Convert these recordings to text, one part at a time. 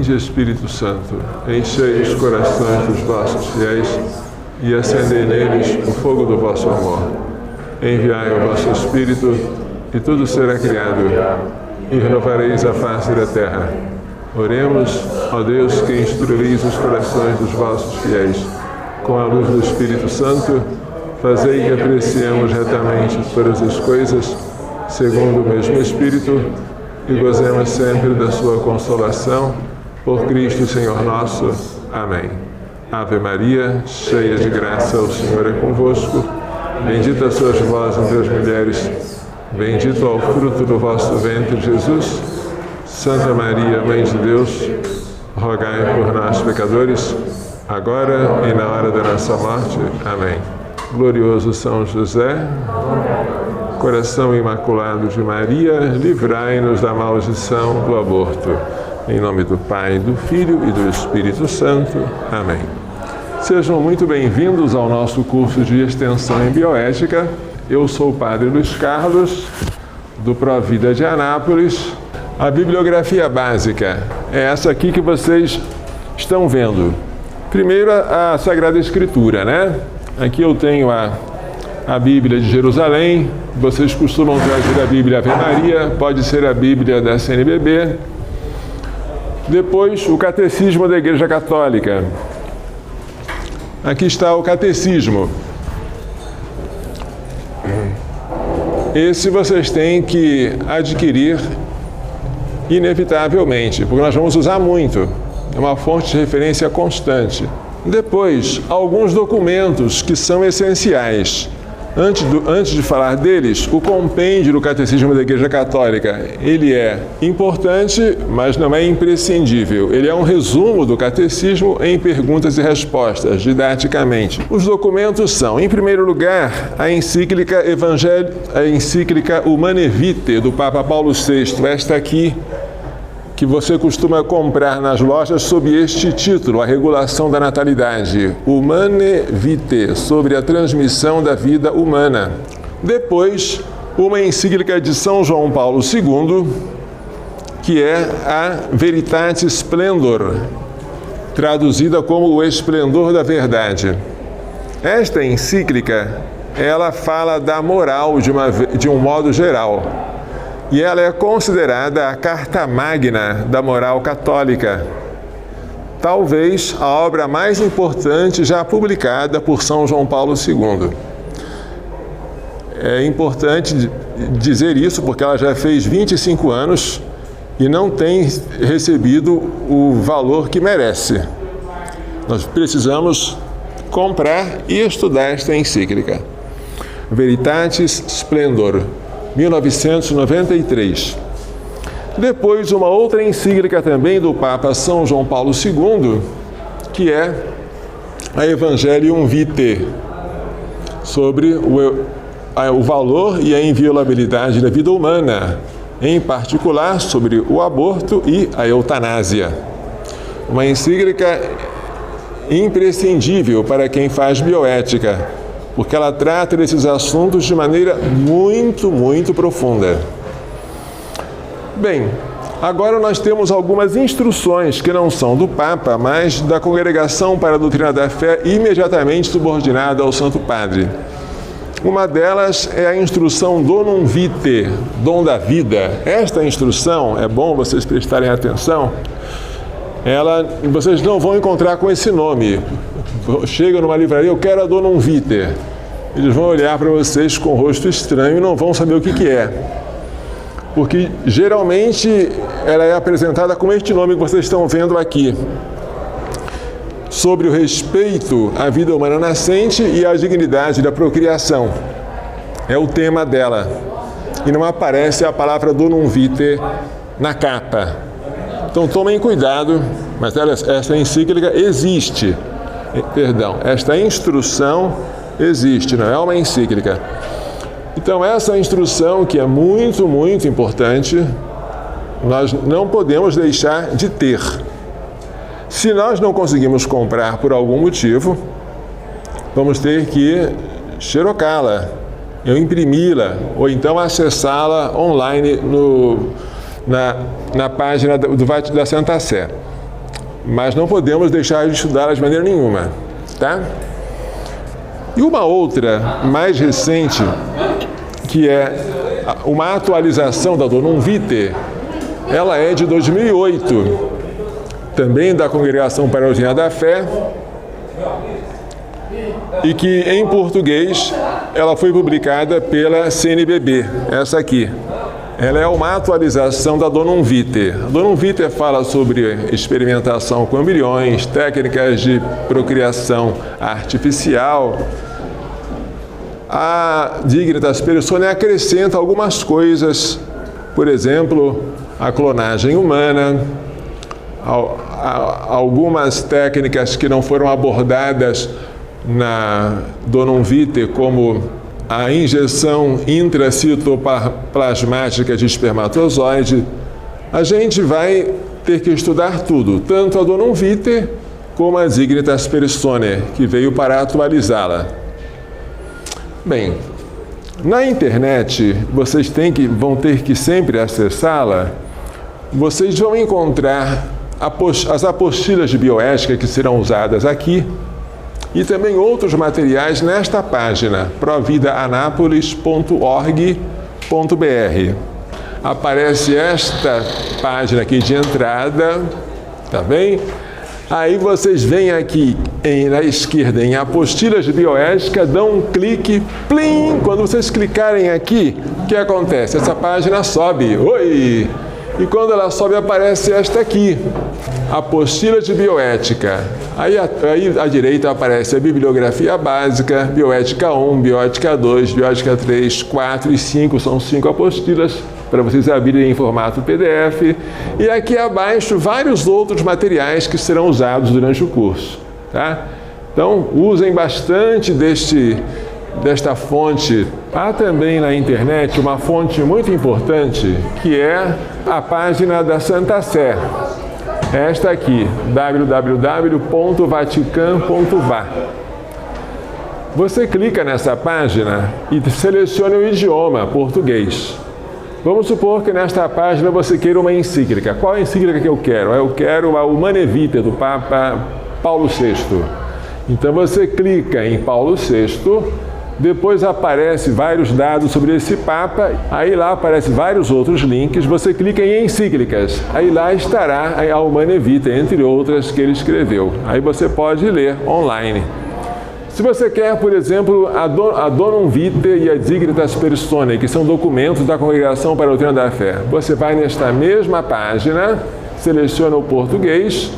Vinde, Espírito Santo, enchei os corações dos vossos fiéis e acendei neles o fogo do vosso amor. Enviai o vosso Espírito e tudo será criado, e renovareis a face da terra. Oremos, ó Deus, que instruís os corações dos vossos fiéis. Com a luz do Espírito Santo, fazei que apreciemos retamente todas as coisas, segundo o mesmo Espírito, e gozemos sempre da sua consolação. Por Cristo, Senhor nosso. Amém. Ave Maria, cheia de graça, o Senhor é convosco. Bendita sois vós entre as mulheres. Bendito é o fruto do vosso ventre, Jesus. Santa Maria, Mãe de Deus, rogai por nós, pecadores, agora e na hora da nossa morte. Amém. Glorioso São José, coração imaculado de Maria, livrai-nos da maldição do aborto. Em nome do Pai, do Filho e do Espírito Santo. Amém. Sejam muito bem-vindos ao nosso curso de extensão em bioética. Eu sou o Padre Luiz Carlos, do Provida de Anápolis. A bibliografia básica é essa aqui que vocês estão vendo. Primeiro, a Sagrada Escritura, né? Aqui eu tenho a Bíblia de Jerusalém. Vocês costumam trazer a Bíblia Ave Maria, pode ser a Bíblia da CNBB. Depois, o Catecismo da Igreja Católica. Aqui está o Catecismo. Esse vocês têm que adquirir inevitavelmente, porque nós vamos usar muito. É uma fonte de referência constante. Depois, alguns documentos que são essenciais. Antes de falar deles, o compêndio do Catecismo da Igreja Católica, ele é importante, mas não é imprescindível. Ele é um resumo do Catecismo em perguntas e respostas, didaticamente. Os documentos são, em primeiro lugar, a encíclica Humanae Vitae, do Papa Paulo VI, esta aqui, que você costuma comprar nas lojas sob este título, A Regulação da Natalidade, Humanae Vitae, sobre a transmissão da vida humana. Depois, uma encíclica de São João Paulo II, que é a Veritatis Splendor, traduzida como o esplendor da verdade. Esta encíclica, ela fala da moral de um modo geral. E ela é considerada a carta magna da moral católica. Talvez a obra mais importante já publicada por São João Paulo II. É importante dizer isso porque ela já fez 25 anos e não tem recebido o valor que merece. Nós precisamos comprar e estudar esta encíclica. Veritatis Splendor, 1993. Depois, uma outra encíclica também do Papa São João Paulo II, que é a Evangelium Vitae, sobre o valor e a inviolabilidade da vida humana, em particular sobre o aborto e a eutanásia. Uma encíclica imprescindível para quem faz bioética, porque ela trata desses assuntos de maneira muito, muito profunda. Bem, agora nós temos algumas instruções que não são do Papa, mas da Congregação para a Doutrina da Fé, imediatamente subordinada ao Santo Padre. Uma delas é a instrução Donum Vitae, dom da vida. Esta instrução, é bom vocês prestarem atenção, vocês não vão encontrar com esse nome. Chega numa livraria, eu quero a Donum Vitae. Eles vão olhar para vocês com o rosto estranho e não vão saber o que é. Porque geralmente ela é apresentada com este nome que vocês estão vendo aqui. Sobre o respeito à vida humana nascente e à dignidade da procriação. É o tema dela. E não aparece a palavra Donum Vitae na capa. Então tomem cuidado, mas esta encíclica existe. Esta instrução existe, não é uma encíclica. Então, essa instrução, que é muito, muito importante, nós não podemos deixar de ter. Se nós não conseguimos comprar por algum motivo, vamos ter que xerocá-la, imprimi-la, ou então acessá-la online na página da Santa Sé. mas não podemos deixar de estudá-la de maneira nenhuma, tá? E uma outra, mais recente, que é uma atualização da Donum Vitae, ela é de 2008, também da Congregação para a Doutrina da Fé, e que em português ela foi publicada pela CNBB, essa aqui. Ela é uma atualização da Donum Vitae. A Donum Vitae fala sobre experimentação com embriões, técnicas de procriação artificial. A Dignitas Personae acrescenta algumas coisas, por exemplo, a clonagem humana, algumas técnicas que não foram abordadas na Donum Vitae, como a injeção intracitoplasmática de espermatozoide. A gente vai ter que estudar tudo, tanto a Donum Vitae como a Dignitas Personae, que veio para atualizá-la. Bem, na internet, vocês vão ter que sempre acessá-la. Vocês vão encontrar as apostilas de bioética que serão usadas aqui, e também outros materiais nesta página, providaanapolis.org.br. Aparece esta página aqui de entrada, tá bem? Aí vocês vêm aqui na esquerda em apostilas de bioética, dão um clique, plim! Quando vocês clicarem aqui, o que acontece? Essa página sobe, oi! E quando ela sobe, aparece esta aqui, apostila de bioética. Aí à direita aparece a bibliografia básica, bioética 1, bioética 2, bioética 3, 4 e 5, são 5 apostilas para vocês abrirem em formato PDF. E aqui abaixo, vários outros materiais que serão usados durante o curso, tá? Então, usem bastante desta fonte. Há também na internet uma fonte muito importante, que é a página da Santa Sé. Esta aqui, www.vatican.va. Você clica nessa página e seleciona o idioma português. Vamos supor que nesta página você queira uma encíclica. Qual encíclica que eu quero? Eu quero a Humanae Vitae, do Papa Paulo VI. Então você clica em Paulo VI, depois aparece vários dados sobre esse Papa, aí lá aparecem vários outros links, você clica em encíclicas, aí lá estará a Humanae Vitae, entre outras que ele escreveu. Aí você pode ler online. Se você quer, por exemplo, a Donum Vitae e a Dignitas Personae, que são documentos da Congregação para a Doutrina da Fé, você vai nesta mesma página, seleciona o português,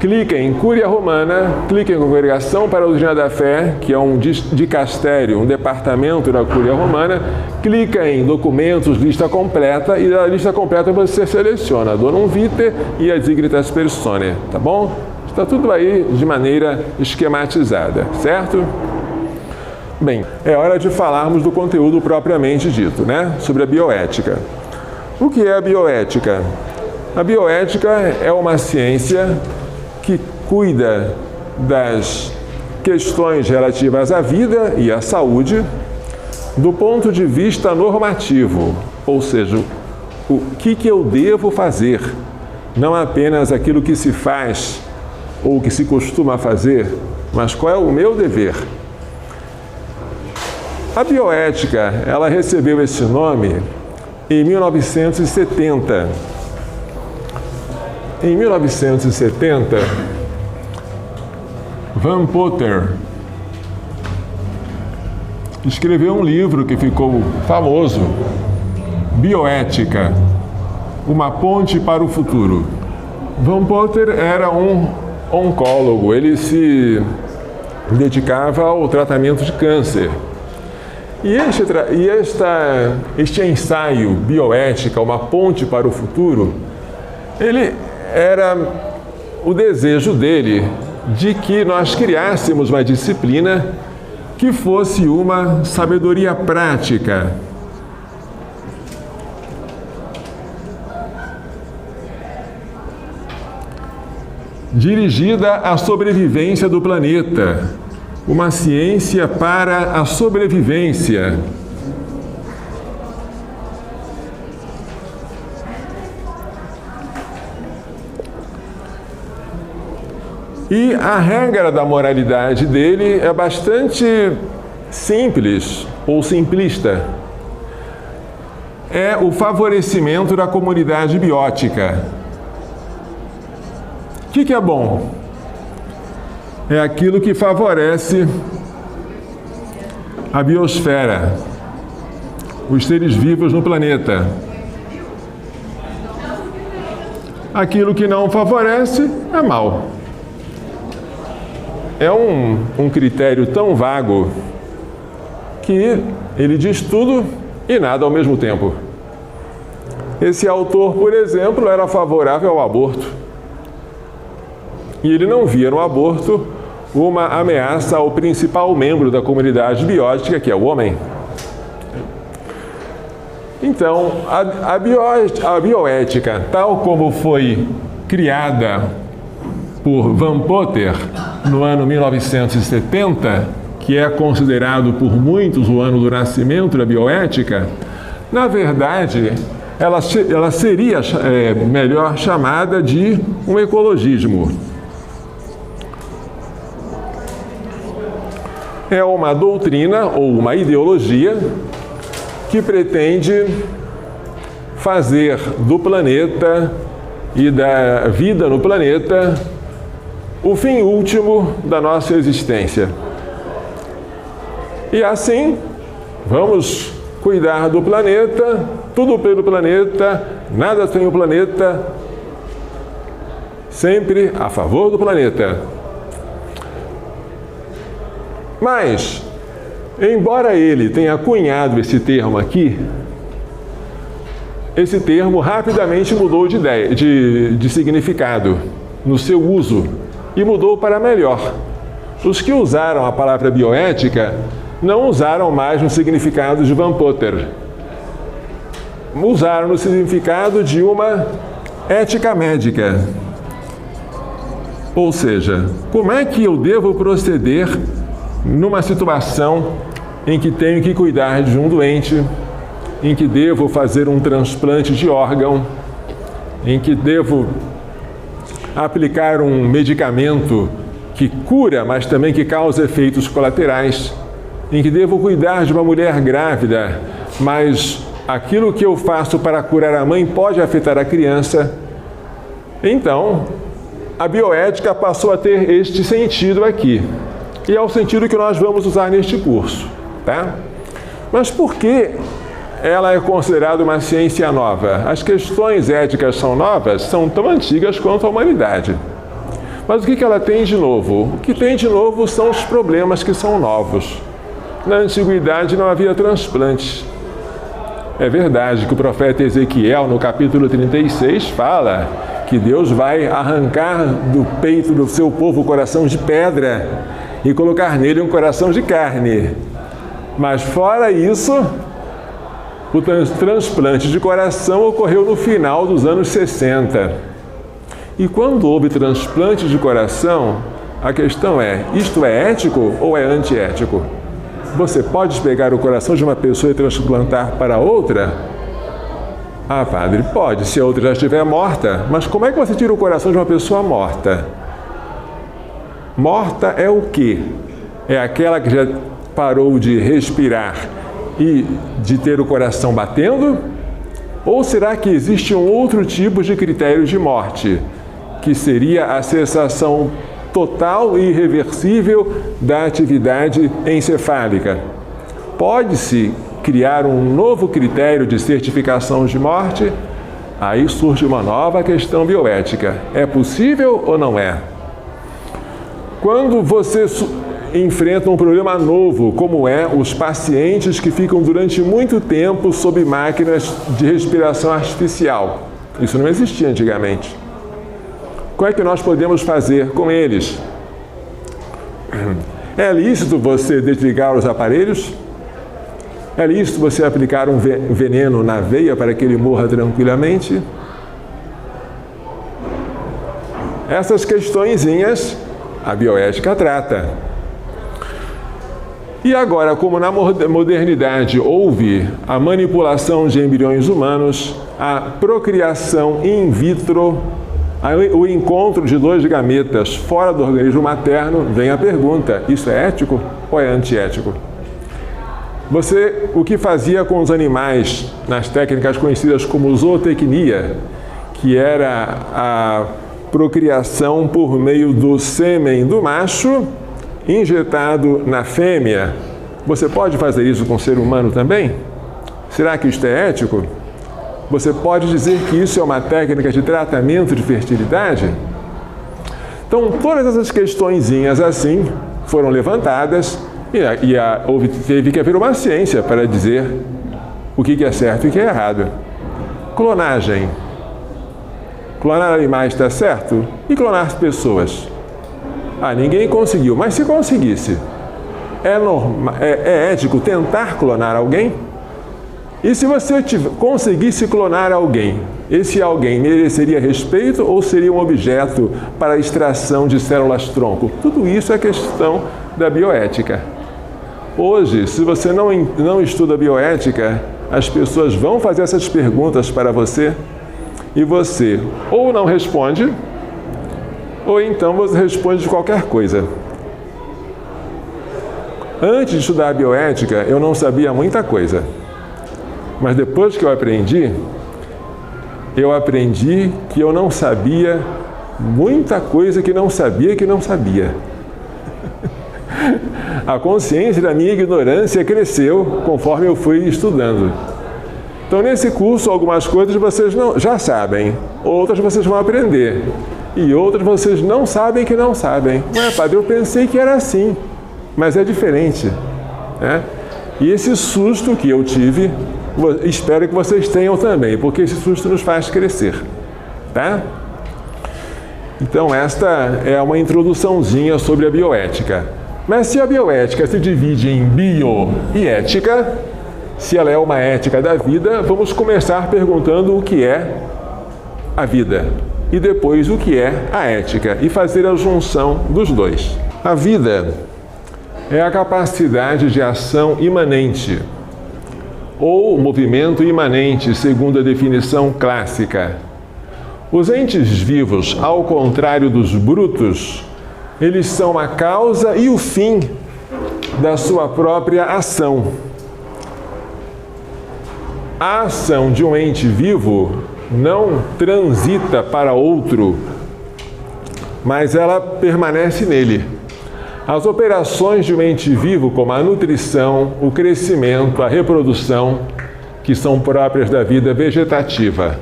clica em Cúria Romana, clica em Congregação para a Doutrina da Fé, que é um dicastério, um departamento da Cúria Romana, clica em Documentos, Lista Completa, e da lista completa você seleciona a Donum Vitae e a Dignitas Personae, tá bom? Está tudo aí de maneira esquematizada, certo? Bem, é hora de falarmos do conteúdo propriamente dito, né? Sobre a bioética. O que é a bioética? A bioética é uma ciência que cuida das questões relativas à vida e à saúde do ponto de vista normativo, ou seja, o que eu devo fazer, não apenas aquilo que se faz ou que se costuma fazer, mas qual é o meu dever. A bioética, ela recebeu esse nome em 1970. Em 1970, Van Potter escreveu um livro que ficou famoso, Bioética, uma ponte para o futuro. Van Potter era um oncólogo, ele se dedicava ao tratamento de câncer. E este ensaio, Bioética, uma ponte para o futuro, ele era o desejo dele de que nós criássemos uma disciplina que fosse uma sabedoria prática. Dirigida à sobrevivência do planeta, uma ciência para a sobrevivência. E a regra da moralidade dele é bastante simples ou simplista. É o favorecimento da comunidade biótica. O que é bom? É aquilo que favorece a biosfera, os seres vivos no planeta. Aquilo que não favorece é mal. É um critério tão vago que ele diz tudo e nada ao mesmo tempo. Esse autor, por exemplo, era favorável ao aborto. E ele não via no aborto uma ameaça ao principal membro da comunidade biótica, que é o homem. Então, a bioética, tal como foi criada por Van Potter no ano 1970, que é considerado por muitos o ano do nascimento da bioética, na verdade, ela seria melhor chamada de um ecologismo. É uma doutrina ou uma ideologia que pretende fazer do planeta e da vida no planeta o fim último da nossa existência. E assim, vamos cuidar do planeta, tudo pelo planeta, nada sem o planeta, sempre a favor do planeta. Mas, embora ele tenha cunhado esse termo aqui, esse termo rapidamente mudou de significado no seu uso e mudou para melhor. Os que usaram a palavra bioética não usaram mais no significado de Van Potter. Usaram no significado de uma ética médica. Ou seja, como é que eu devo proceder numa situação em que tenho que cuidar de um doente, em que devo fazer um transplante de órgão, em que devo aplicar um medicamento que cura, mas também que causa efeitos colaterais, em que devo cuidar de uma mulher grávida, mas aquilo que eu faço para curar a mãe pode afetar a criança. Então, a bioética passou a ter este sentido aqui. E é o sentido que nós vamos usar neste curso, tá? Mas por que ela é considerada uma ciência nova? As questões éticas são novas, são tão antigas quanto a humanidade. Mas o que ela tem de novo? O que tem de novo são os problemas que são novos. Na antiguidade não havia transplantes. É verdade que o profeta Ezequiel, no capítulo 36, fala que Deus vai arrancar do peito do seu povo o coração de pedra e colocar nele um coração de carne. Mas fora isso, o transplante de coração ocorreu no final dos anos 60. E quando houve transplante de coração, a questão é, isto é ético ou é antiético? Você pode pegar o coração de uma pessoa e transplantar para outra? Ah, padre, pode, se a outra já estiver morta. Mas como é que você tira o coração de uma pessoa morta? Morta é o quê? É aquela que já parou de respirar e de ter o coração batendo? Ou será que existe um outro tipo de critério de morte, que seria a cessação total e irreversível da atividade encefálica? Pode-se criar um novo critério de certificação de morte? Aí surge uma nova questão bioética. É possível ou não é? Quando você enfrenta um problema novo, como é os pacientes que ficam durante muito tempo sob máquinas de respiração artificial. Isso não existia antigamente. Como é que nós podemos fazer com eles? É lícito você desligar os aparelhos? É lícito você aplicar um veneno na veia para que ele morra tranquilamente? Essas questõezinhas a bioética trata. E agora, como na modernidade houve a manipulação de embriões humanos, a procriação in vitro Aí, o encontro de dois gametas fora do organismo materno, vem a pergunta: isso é ético ou é antiético? O que fazia com os animais nas técnicas conhecidas como zootecnia, que era a procriação por meio do sêmen do macho injetado na fêmea, você pode fazer isso com o ser humano também? Será que isto é ético? Você pode dizer que isso é uma técnica de tratamento de fertilidade? Então, todas essas questõezinhas assim foram levantadas e teve que haver uma ciência para dizer o que é certo e o que é errado. Clonagem. Clonar animais está certo? E clonar pessoas? Ninguém conseguiu, mas se conseguisse, é ético tentar clonar alguém? E se você conseguisse clonar alguém, esse alguém mereceria respeito ou seria um objeto para a extração de células-tronco? Tudo isso é questão da bioética. Hoje, se você não estuda bioética, as pessoas vão fazer essas perguntas para você e você ou não responde, ou então você responde de qualquer coisa. Antes de estudar a bioética, eu não sabia muita coisa. Mas depois que eu aprendi que eu não sabia muita coisa que não sabia que não sabia. A consciência da minha ignorância cresceu conforme eu fui estudando. Então, nesse curso, algumas coisas vocês já sabem, outras vocês vão aprender, e outras vocês não sabem que não sabem. Ué, padre, eu pensei que era assim, mas é diferente, né? E esse susto que eu tive, espero que vocês tenham também, porque esse susto nos faz crescer, tá? Então, esta é uma introduçãozinha sobre a bioética. Mas se a bioética se divide em bio e ética, se ela é uma ética da vida, vamos começar perguntando o que é a vida e depois o que é a ética e fazer a junção dos dois. A vida é a capacidade de ação imanente ou movimento imanente, segundo a definição clássica. Os entes vivos, ao contrário dos brutos, eles são a causa e o fim da sua própria ação. A ação de um ente vivo não transita para outro, mas ela permanece nele. As operações de um ente vivo, como a nutrição, o crescimento, a reprodução, que são próprias da vida vegetativa,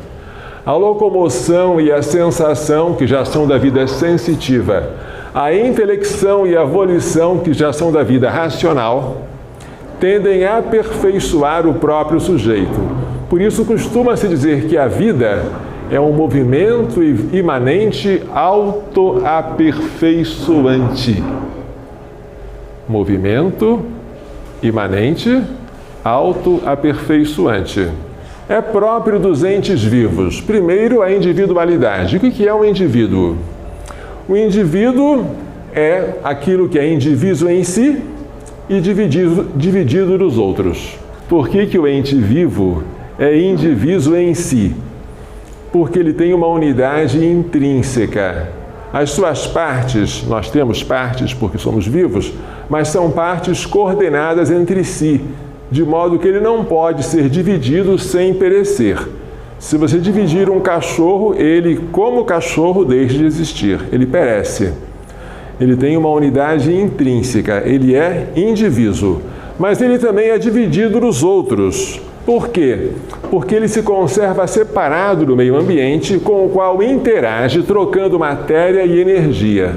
a locomoção e a sensação, que já são da vida sensitiva, a intelecção e a volição, que já são da vida racional, tendem a aperfeiçoar o próprio sujeito. Por isso costuma-se dizer que a vida é um movimento imanente autoaperfeiçoante. Movimento imanente autoaperfeiçoante. É próprio dos entes vivos. Primeiro, a individualidade. O que é um indivíduo? O indivíduo é aquilo que é indivíduo em si e dividido dos outros. Por que o ente vivo é indivíduo em si? Porque ele tem uma unidade intrínseca. As suas partes, nós temos partes porque somos vivos, mas são partes coordenadas entre si, de modo que ele não pode ser dividido sem perecer. Se você dividir um cachorro, ele, como cachorro, deixa de existir, ele perece. Ele tem uma unidade intrínseca, ele é indivíduo, mas ele também é dividido dos outros. Por quê? Porque ele se conserva separado do meio ambiente com o qual interage, trocando matéria e energia.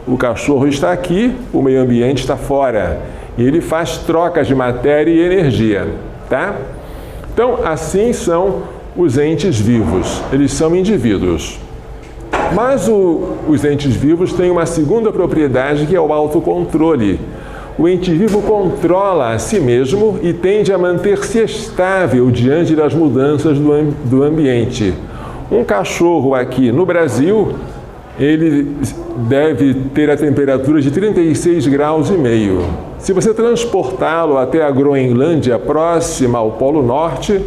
O cachorro está aqui, o meio ambiente está fora, e ele faz trocas de matéria e energia, tá? Então, assim são os entes vivos, eles são indivíduos. Mas os entes vivos têm uma segunda propriedade, que é o autocontrole. O ente vivo controla a si mesmo e tende a manter-se estável diante das mudanças do ambiente. Um cachorro aqui no Brasil, ele deve ter a temperatura de 36,5 graus. Se você transportá-lo até a Groenlândia, próxima ao Polo Norte,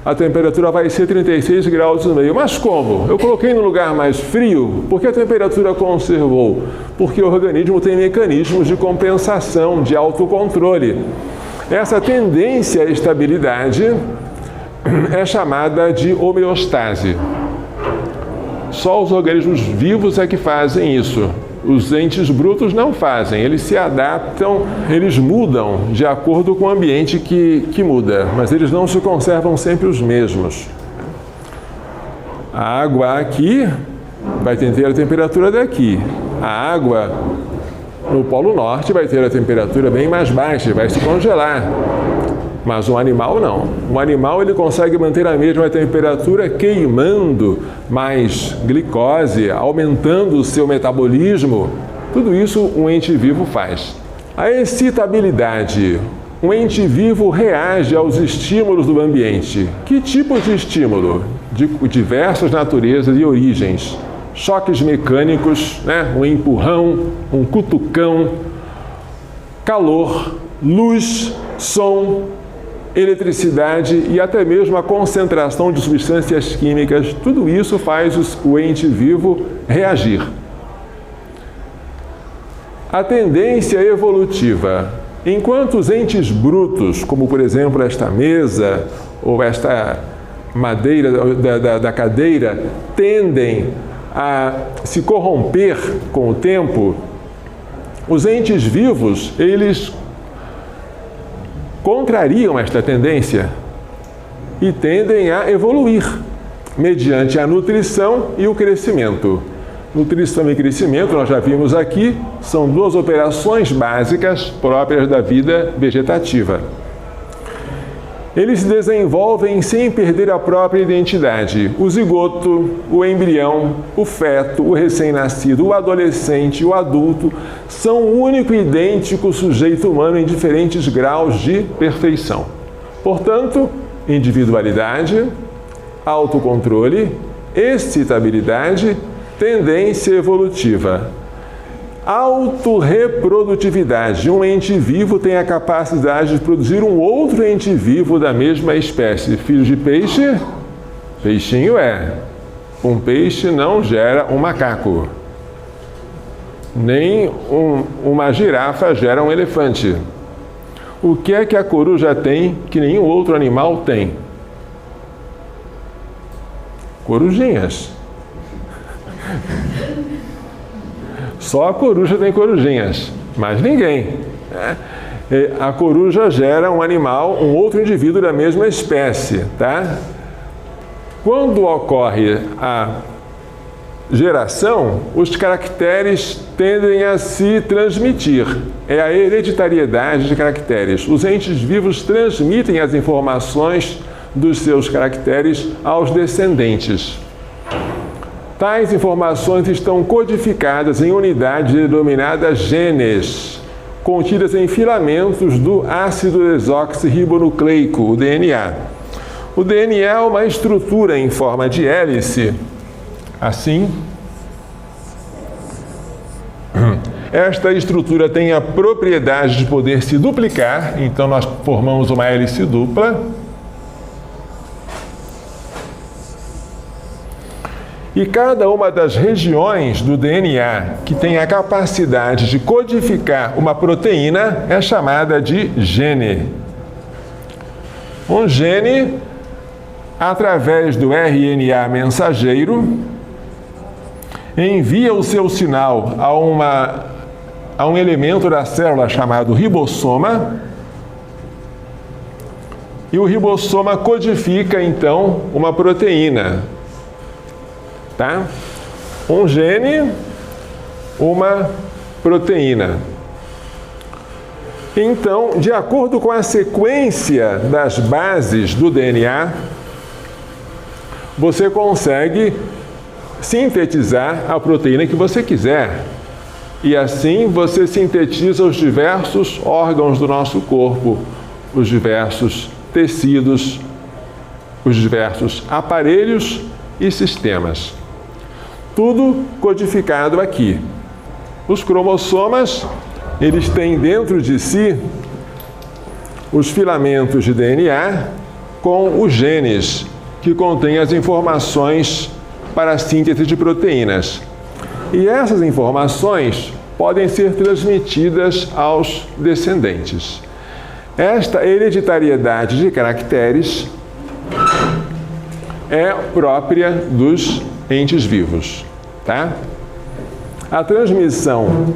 a temperatura vai ser 36 graus e meio. Mas como? Eu coloquei no lugar mais frio, porque a temperatura conservou? Porque o organismo tem mecanismos de compensação, de autocontrole. Essa tendência à estabilidade é chamada de homeostase. Só os organismos vivos é que fazem isso. Os entes brutos não fazem, eles se adaptam, eles mudam de acordo com o ambiente que muda, mas eles não se conservam sempre os mesmos. A água aqui vai ter a temperatura daqui. A água no Polo Norte vai ter a temperatura bem mais baixa, vai se congelar. Mas um animal não. Um animal ele consegue manter a mesma temperatura queimando mais glicose, aumentando o seu metabolismo. Tudo isso um ente vivo faz. A excitabilidade. Um ente vivo reage aos estímulos do ambiente. Que tipo de estímulo? De diversas naturezas e origens. Choques mecânicos, né? Um empurrão, um cutucão, calor, luz, som, eletricidade e até mesmo a concentração de substâncias químicas, tudo isso faz o ente vivo reagir. A tendência evolutiva. Enquanto os entes brutos, como por exemplo esta mesa ou esta madeira da cadeira, tendem a se corromper com o tempo, os entes vivos, eles contrariam esta tendência e tendem a evoluir mediante a nutrição e o crescimento. Nutrição e crescimento, nós já vimos aqui, são duas operações básicas próprias da vida vegetativa. Eles se desenvolvem sem perder a própria identidade. O zigoto, o embrião, o feto, o recém-nascido, o adolescente, o adulto são um único e idêntico sujeito humano em diferentes graus de perfeição. Portanto, individualidade, autocontrole, excitabilidade, tendência evolutiva. Autorreprodutividade. Um ente vivo tem a capacidade de produzir um outro ente vivo da mesma espécie. Filho de peixe, peixinho é. Um peixe não gera um macaco. Nem uma girafa gera um elefante. O que é que a coruja tem que nenhum outro animal tem? Corujinhas. Só a coruja tem corujinhas, mas ninguém. A coruja gera um animal, um outro indivíduo da mesma espécie, tá? Quando ocorre a geração, os caracteres tendem a se transmitir. É a hereditariedade de caracteres. Os entes vivos transmitem as informações dos seus caracteres aos descendentes. Tais informações estão codificadas em unidades denominadas genes, contidas em filamentos do ácido desoxirribonucleico, o DNA. O DNA é uma estrutura em forma de hélice, assim. Esta estrutura tem a propriedade de poder se duplicar, então nós formamos uma hélice dupla. E cada uma das regiões do DNA que tem a capacidade de codificar uma proteína é chamada de gene. Um gene, através do RNA mensageiro, envia o seu sinal a um elemento da célula chamado ribossoma, e o ribossoma codifica, então, uma proteína. Tá? Um gene, uma proteína. Então, de acordo com a sequência das bases do DNA, você consegue sintetizar a proteína que você quiser. E assim você sintetiza os diversos órgãos do nosso corpo, os diversos tecidos, os diversos aparelhos e sistemas. Tudo codificado aqui. Os cromossomas, eles têm dentro de si os filamentos de DNA com os genes, que contêm as informações para a síntese de proteínas. E essas informações podem ser transmitidas aos descendentes. Esta hereditariedade de caracteres é própria dos entes vivos, tá? A transmissão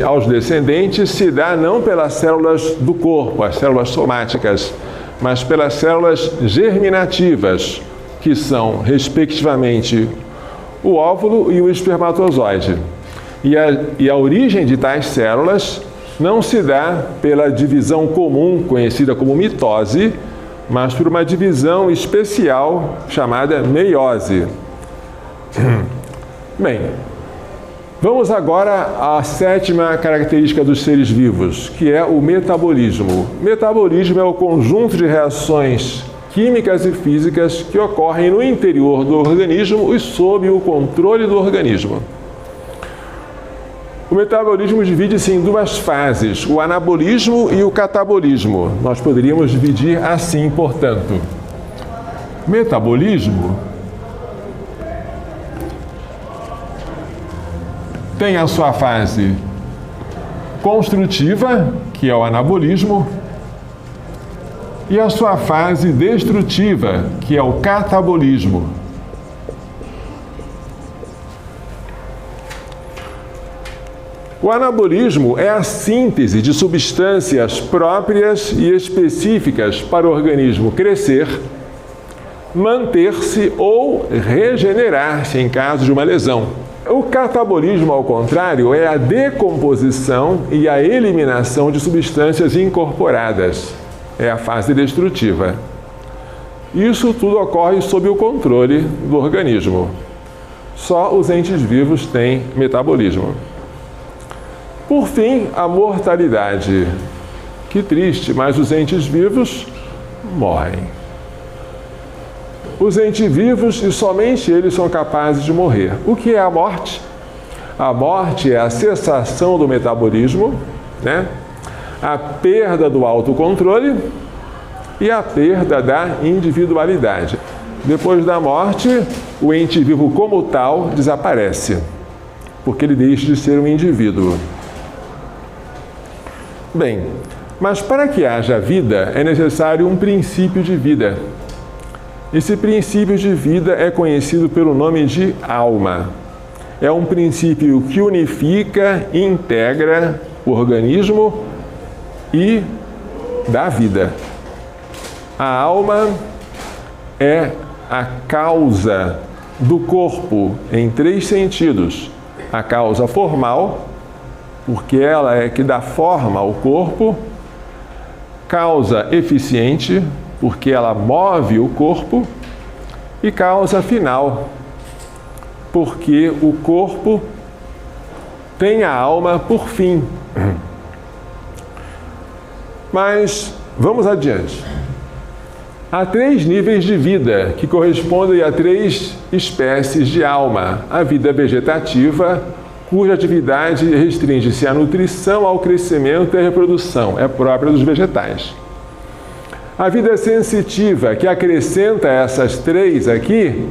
aos descendentes se dá não pelas células do corpo, as células somáticas, mas pelas células germinativas, que são, respectivamente, o óvulo e o espermatozoide. E a origem de tais células não se dá pela divisão comum, conhecida como mitose, mas por uma divisão especial chamada meiose. Bem, vamos agora à sétima característica dos seres vivos, que é o metabolismo. Metabolismo é o conjunto de reações químicas e físicas que ocorrem no interior do organismo e sob o controle do organismo. O metabolismo divide-se em duas fases, o anabolismo e o catabolismo. Nós poderíamos dividir assim, portanto. Metabolismo tem a sua fase construtiva, que é o anabolismo, e a sua fase destrutiva, que é o catabolismo. O anabolismo é a síntese de substâncias próprias e específicas para o organismo crescer, manter-se ou regenerar-se em caso de uma lesão. O catabolismo, ao contrário, é a decomposição e a eliminação de substâncias incorporadas. É a fase destrutiva. Isso tudo ocorre sob o controle do organismo. Só os entes vivos têm metabolismo. Por fim, a mortalidade. Que triste, mas os entes vivos morrem. Os entes vivos, e somente eles, são capazes de morrer. O que é a morte? A morte é a cessação do metabolismo, né? A perda do autocontrole e a perda da individualidade. Depois da morte, o ente vivo como tal desaparece, porque ele deixa de ser um indivíduo. Bem, mas para que haja vida é necessário um princípio de vida. Esse princípio de vida é conhecido pelo nome de alma. É um princípio que unifica e integra o organismo e dá vida. A alma é a causa do corpo em 3 sentidos. A causa formal, porque ela é que dá forma ao corpo. Causa eficiente, porque ela move o corpo. E causa final, porque o corpo tem a alma por fim. Mas vamos adiante. Há 3 níveis de vida que correspondem a 3 espécies de alma. A vida vegetativa, cuja atividade restringe-se à nutrição, ao crescimento e à reprodução, é própria dos vegetais. A vida sensitiva, que acrescenta essas 3 aqui,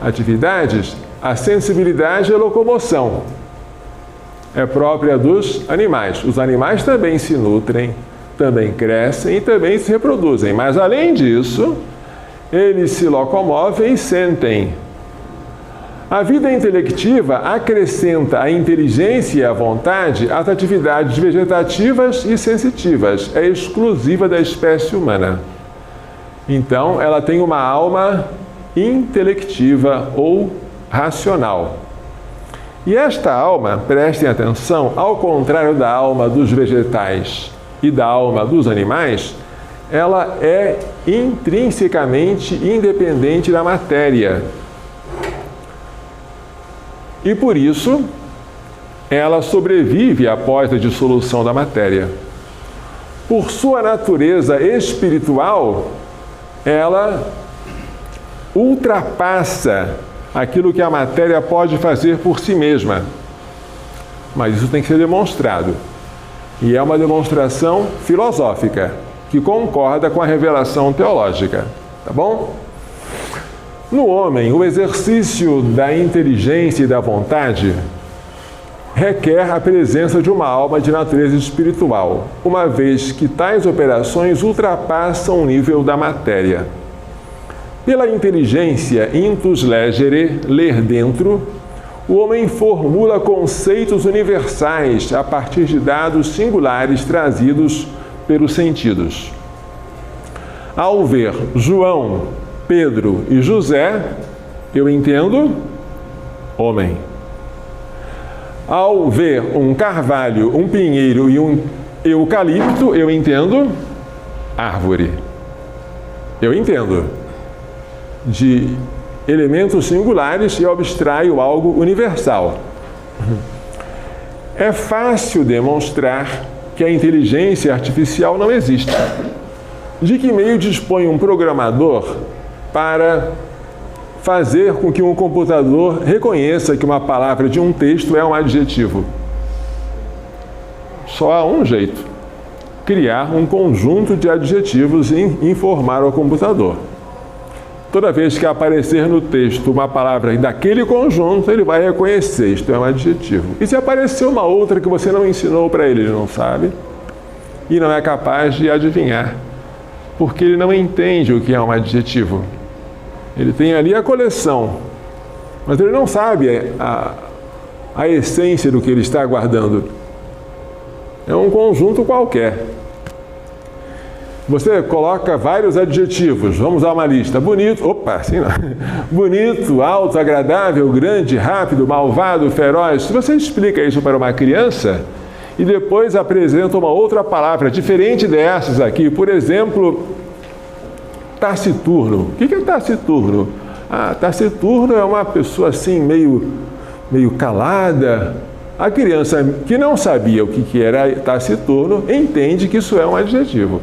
atividades, a sensibilidade e a locomoção, é própria dos animais. Os animais também se nutrem, também crescem e também se reproduzem, mas além disso, eles se locomovem e sentem. A vida intelectiva acrescenta a inteligência e a vontade às atividades vegetativas e sensitivas. É exclusiva da espécie humana. Então, ela tem uma alma intelectiva ou racional. E esta alma, prestem atenção, ao contrário da alma dos vegetais e da alma dos animais, ela é intrinsecamente independente da matéria. E por isso, ela sobrevive após a dissolução da matéria. Por sua natureza espiritual, ela ultrapassa aquilo que a matéria pode fazer por si mesma. Mas isso tem que ser demonstrado. E é uma demonstração filosófica. que concorda com a revelação teológica, tá bom? No homem, o exercício da inteligência e da vontade requer a presença de uma alma de natureza espiritual, uma vez que tais operações ultrapassam o nível da matéria. Pela inteligência intus legere, ler dentro, o homem formula conceitos universais a partir de dados singulares trazidos pelos sentidos. Ao ver João, Pedro e José, eu entendo homem. Ao ver um carvalho, um pinheiro e um eucalipto, eu entendo árvore. Eu entendo. De elementos singulares eu abstraio algo universal. É fácil demonstrar que a inteligência artificial não existe. De que meio dispõe um programador para fazer com que um computador reconheça que uma palavra de um texto é um adjetivo? Só há um jeito: criar um conjunto de adjetivos e informar ao computador. Toda vez que aparecer no texto uma palavra daquele conjunto, ele vai reconhecer, isto é um adjetivo. E se aparecer uma outra que você não ensinou para ele, ele não sabe e não é capaz de adivinhar, porque ele não entende o que é um adjetivo. Ele tem ali a coleção, mas ele não sabe a essência do que ele está guardando. É um conjunto qualquer. Você coloca vários adjetivos, vamos a uma lista: bonito, assim não. Bonito, alto, agradável, grande, rápido, malvado, feroz. Se você explica isso para uma criança e depois apresenta uma outra palavra diferente dessas aqui, por exemplo, taciturno. O que é taciturno? Taciturno é uma pessoa assim meio calada. A criança que não sabia o que era taciturno entende que isso é um adjetivo.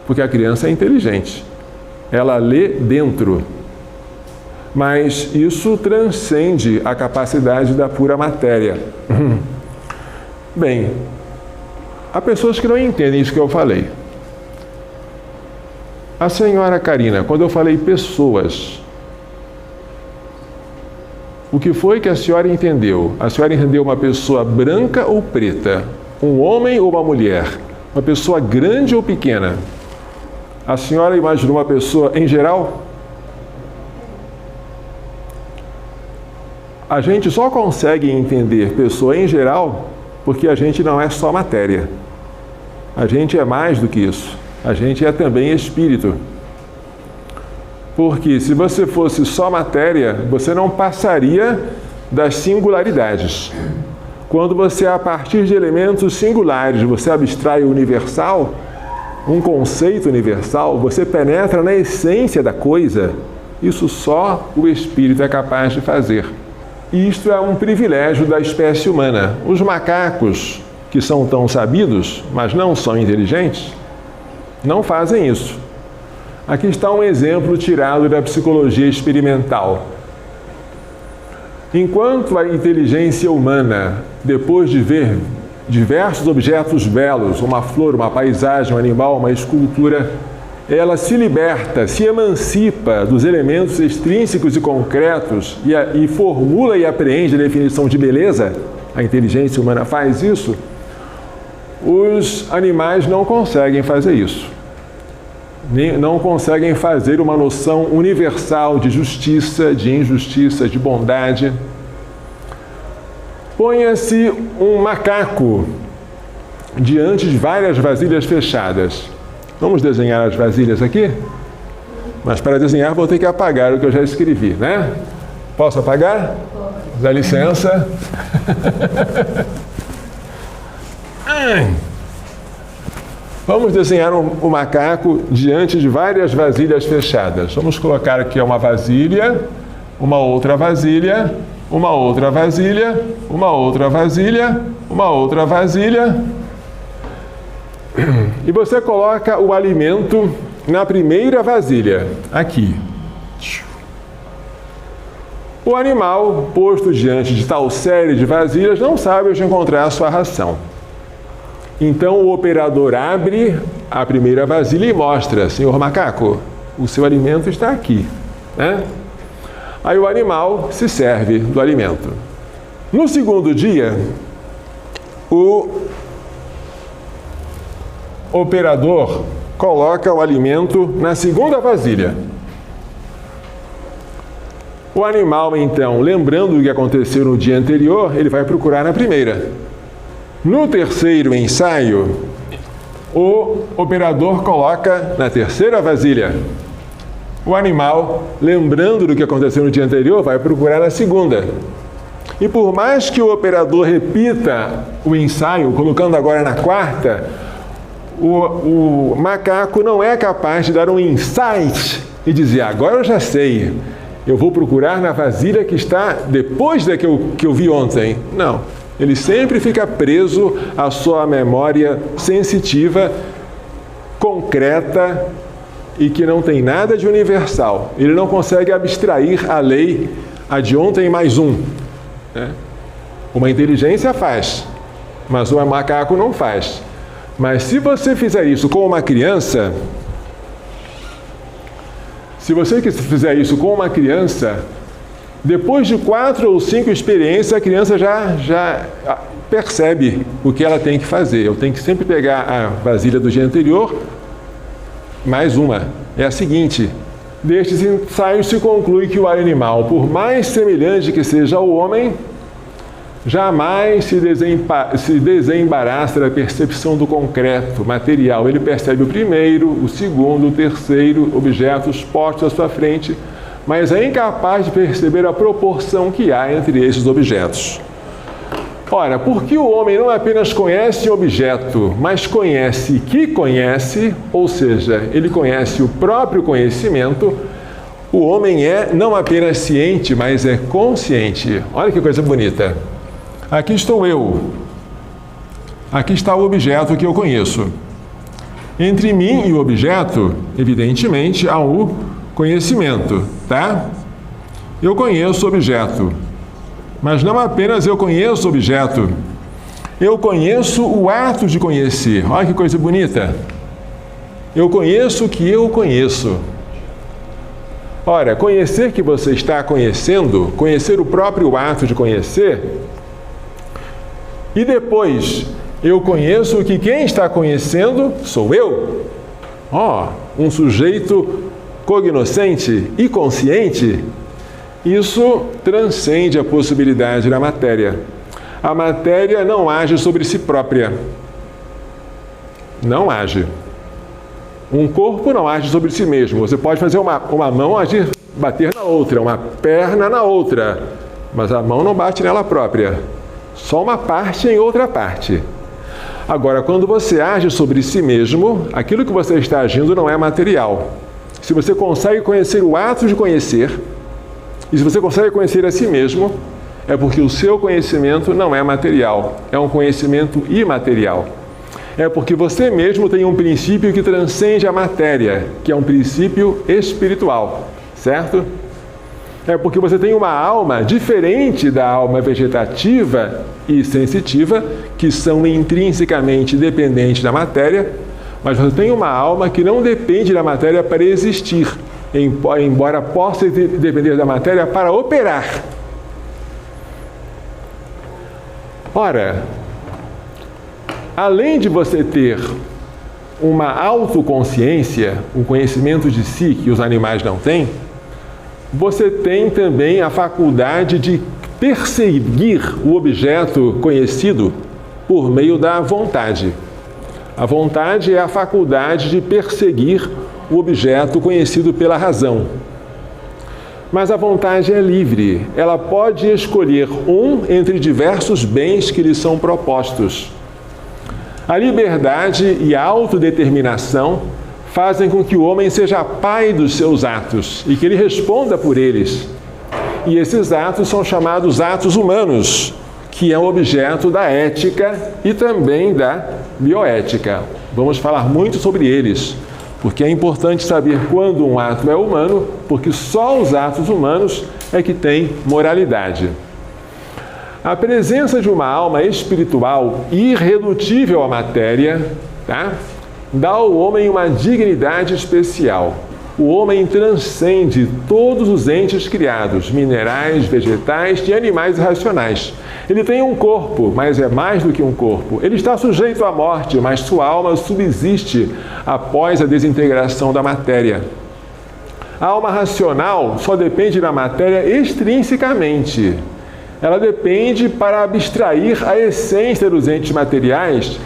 Porque a criança é inteligente, ela lê dentro, mas isso transcende a capacidade da pura matéria. Bem, há pessoas que não entendem isso que eu falei. A senhora Karina, quando eu falei pessoas, o que foi que a senhora entendeu? A senhora entendeu uma pessoa branca ou preta? Um homem ou uma mulher? Uma pessoa grande ou pequena? A senhora imaginou uma pessoa em geral? A gente só consegue entender pessoa em geral porque a gente não é só matéria. A gente é mais do que isso. A gente é também espírito. Porque se você fosse só matéria, você não passaria das singularidades. Quando você, a partir de elementos singulares, você abstrai o universal, um conceito universal, você penetra na essência da coisa. Isso só o espírito é capaz de fazer. E isto é um privilégio da espécie humana. Os macacos, que são tão sabidos, mas não são inteligentes, não fazem isso. Aqui está um exemplo tirado da psicologia experimental. Enquanto a inteligência humana, depois de ver diversos objetos belos, uma flor, uma paisagem, um animal, uma escultura, ela se liberta, se emancipa dos elementos extrínsecos e concretos e formula e apreende a definição de beleza, a inteligência humana faz isso, os animais não conseguem fazer isso. Não conseguem fazer uma noção universal de justiça, de injustiça, de bondade. Ponha-se um macaco diante de várias vasilhas fechadas. Vamos desenhar as vasilhas aqui? Mas para desenhar vou ter que apagar o que eu já escrevi, né? Posso apagar? Dá licença. Vamos desenhar um macaco diante de várias vasilhas fechadas. Vamos colocar aqui uma vasilha, uma outra vasilha, uma outra vasilha, uma outra vasilha, uma outra vasilha. E você coloca o alimento na primeira vasilha, aqui. O animal, posto diante de tal série de vasilhas, não sabe onde encontrar a sua ração. Então o operador abre a primeira vasilha e mostra: senhor macaco, o seu alimento está aqui, né? Aí o animal se serve do alimento. No segundo dia, o operador coloca o alimento na segunda vasilha. O animal, então, lembrando do que aconteceu no dia anterior, ele vai procurar na primeira. No terceiro ensaio, o operador coloca na terceira vasilha. O animal, lembrando do que aconteceu no dia anterior, vai procurar na segunda. E por mais que o operador repita o ensaio, colocando agora na quarta, o macaco não é capaz de dar um insight e dizer: agora eu já sei, eu vou procurar na vasilha que está depois da que eu vi ontem. Não, ele sempre fica preso à sua memória sensitiva, concreta e que não tem nada de universal. Ele não consegue abstrair a lei, a de ontem mais um, né? Uma inteligência faz, mas o macaco não faz. Mas se você fizer isso com uma criança, depois de 4 ou 5 experiências, a criança já percebe o que ela tem que fazer. Eu tenho que sempre pegar a vasilha do dia anterior, mais uma. É a seguinte: destes ensaios se conclui que o animal, por mais semelhante que seja ao homem, jamais se desembaraça da percepção do concreto, material. Ele percebe o primeiro, o segundo, o terceiro objetos postos à sua frente, mas é incapaz de perceber a proporção que há entre esses objetos. Ora, porque o homem não apenas conhece o objeto, mas conhece que conhece, ou seja, ele conhece o próprio conhecimento, o homem é não apenas ciente, mas é consciente. Olha que coisa bonita. Aqui estou eu. Aqui está o objeto que eu conheço. Entre mim e o objeto, evidentemente, há o conhecimento, tá? Eu conheço o objeto. Mas não apenas eu conheço o objeto, eu conheço o ato de conhecer. Olha que coisa bonita. Eu conheço o que eu conheço. Ora, conhecer que você está conhecendo, conhecer o próprio ato de conhecer, e depois eu conheço que quem está conhecendo sou eu. Um sujeito cognoscente e consciente. Isso transcende a possibilidade da matéria. A matéria não age sobre si própria. Não age. Um corpo não age sobre si mesmo. Você pode fazer uma mão bater na outra, uma perna na outra, mas a mão não bate nela própria. Só uma parte em outra parte. Agora, quando você age sobre si mesmo, aquilo que você está agindo não é material. Se você consegue conhecer o ato de conhecer, e se você consegue conhecer a si mesmo, é porque o seu conhecimento não é material, é um conhecimento imaterial. É porque você mesmo tem um princípio que transcende a matéria, que é um princípio espiritual, certo? É porque você tem uma alma diferente da alma vegetativa e sensitiva, que são intrinsecamente dependentes da matéria, mas você tem uma alma que não depende da matéria para existir, embora possa depender da matéria para operar. Ora, além de você ter uma autoconsciência, um conhecimento de si que os animais não têm, você tem também a faculdade de perseguir o objeto conhecido por meio da vontade. A vontade é a faculdade de perseguir o objeto conhecido pela razão. Mas a vontade é livre. Ela pode escolher um entre diversos bens que lhe são propostos. A liberdade e a autodeterminação fazem com que o homem seja pai dos seus atos e que ele responda por eles. E esses atos são chamados atos humanos, que é o objeto da ética e também da bioética. Vamos falar muito sobre eles, porque é importante saber quando um ato é humano, porque só os atos humanos é que têm moralidade. A presença de uma alma espiritual irredutível à matéria, tá? dá ao homem uma dignidade especial. O homem transcende todos os entes criados, minerais, vegetais e animais irracionais. Ele tem um corpo, mas é mais do que um corpo. Ele está sujeito à morte, mas sua alma subsiste após a desintegração da matéria. A alma racional só depende da matéria extrinsecamente. Ela depende para abstrair a essência dos entes materiais.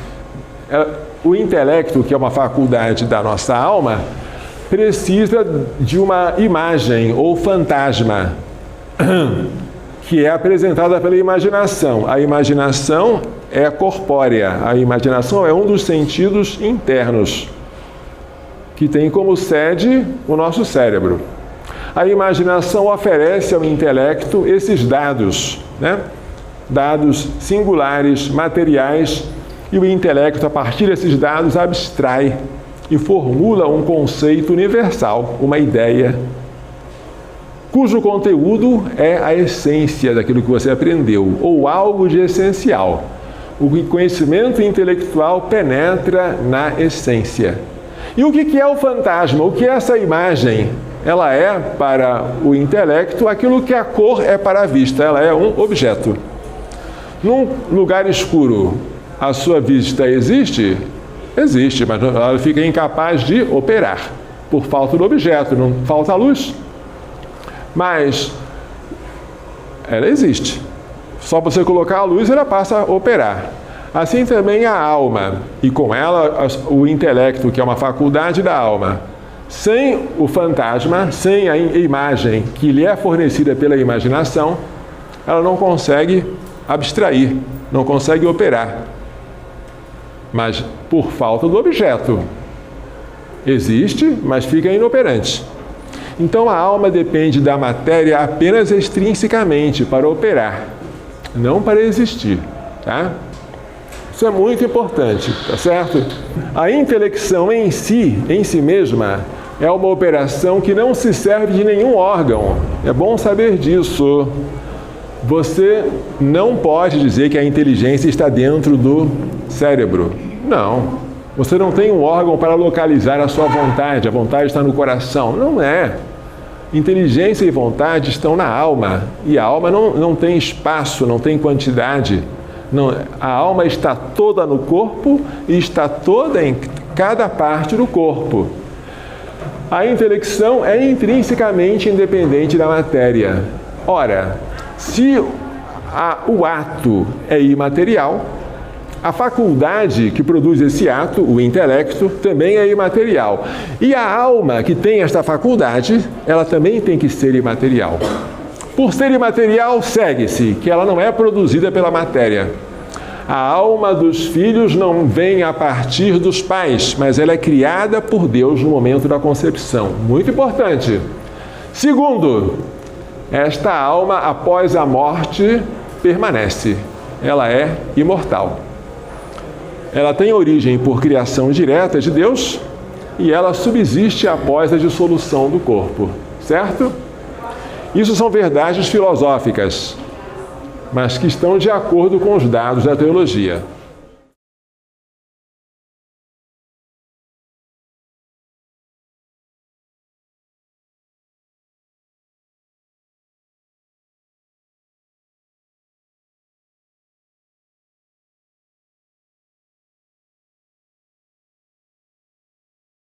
O intelecto, que é uma faculdade da nossa alma, precisa de uma imagem ou fantasma, que é apresentada pela imaginação. A imaginação é corpórea, a imaginação é um dos sentidos internos, que tem como sede o nosso cérebro. A imaginação oferece ao intelecto esses dados, né? Dados singulares, materiais, e o intelecto, a partir desses dados, abstrai e formula um conceito universal, uma ideia, cujo conteúdo é a essência daquilo que você aprendeu, ou algo de essencial. O conhecimento intelectual penetra na essência. E o que é o fantasma? O que é essa imagem? Ela é, para o intelecto, aquilo que a cor é para a vista. Ela é um objeto. Num lugar escuro, a sua vista existe? Existe, mas ela fica incapaz de operar, por falta do objeto, não falta luz. Mas ela existe. Só você colocar a luz, ela passa a operar. Assim também a alma, e com ela o intelecto, que é uma faculdade da alma. Sem o fantasma, sem a imagem que lhe é fornecida pela imaginação, ela não consegue abstrair, não consegue operar. Mas por falta do objeto. Existe, mas fica inoperante. Então a alma depende da matéria apenas extrinsecamente para operar, não para existir, tá? Isso é muito importante, tá certo? A intelecção em si mesma, é uma operação que não se serve de nenhum órgão. É bom saber disso. Você não pode dizer que a inteligência está dentro do cérebro. Não. Você não tem um órgão para localizar a sua vontade. A vontade está no coração. Não é. Inteligência e vontade estão na alma. E a alma não tem espaço, não tem quantidade. Não, a alma está toda no corpo e está toda em cada parte do corpo. A intelecção é intrinsecamente independente da matéria. Ora, se o ato é imaterial, a faculdade que produz esse ato, o intelecto, também é imaterial. E a alma que tem esta faculdade, ela também tem que ser imaterial. Por ser imaterial, segue-se que ela não é produzida pela matéria. A alma dos filhos não vem a partir dos pais, mas ela é criada por Deus no momento da concepção. Muito importante. Segundo, esta alma, após a morte, permanece. Ela é imortal. Ela tem origem por criação direta de Deus e ela subsiste após a dissolução do corpo. Certo? Isso são verdades filosóficas, mas que estão de acordo com os dados da teologia.